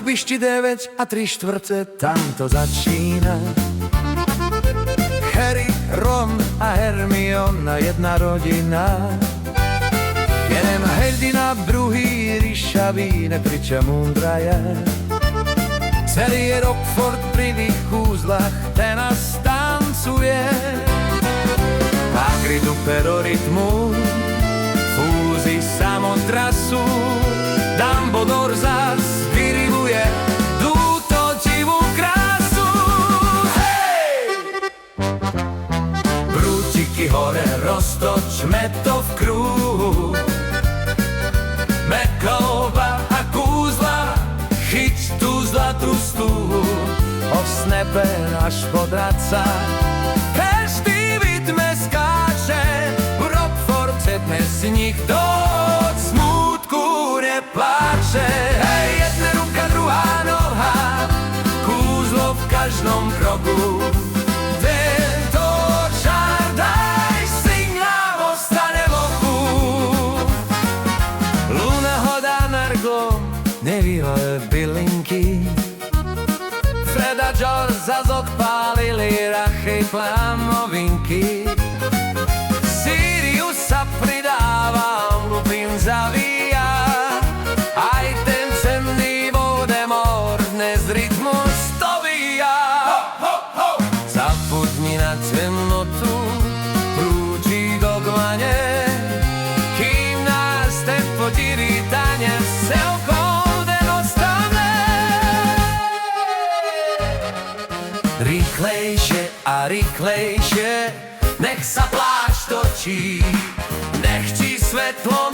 pišti 9 a 3/4, tam to začína. Harry, Ron a Hermiona, jedna rodina. Jeden hrdina, druhý ryšavý, nepriča múndraja. Celý je Rockford pri tých kúzlach, ten nás tancuje. Hagrid u perorytmu, fúzi samotrasu. Dumbledore zas diriguje túto divú krásu. Hej! Prútiky hore, roztočme to v kruhu. Meklba a kúzla, chyť tú zlatú stúhu. Od Snape až po draca, každý rytme skáče. V Rockforde dnes z nich doť smútku nepláče. Hej, jedna ruka, druhá noha, kúzlo v každom kroku. Tento čar daj si nám ostane v oku. Luna hodá nargo, nevýhle bylinky. Fred a George zas odpálili rachy plámovinky. Sirius sa pridáva, Lupin zavíja. Aj ten cenný Voldemort dnes rytmus dovíja. Zabudni na temnotu, prúčik oglane, kým nás ten podíri tanec celkom den ostane. Rýchlejšie a rýchlejšie, nech sa plášť točí, nech ti svetlo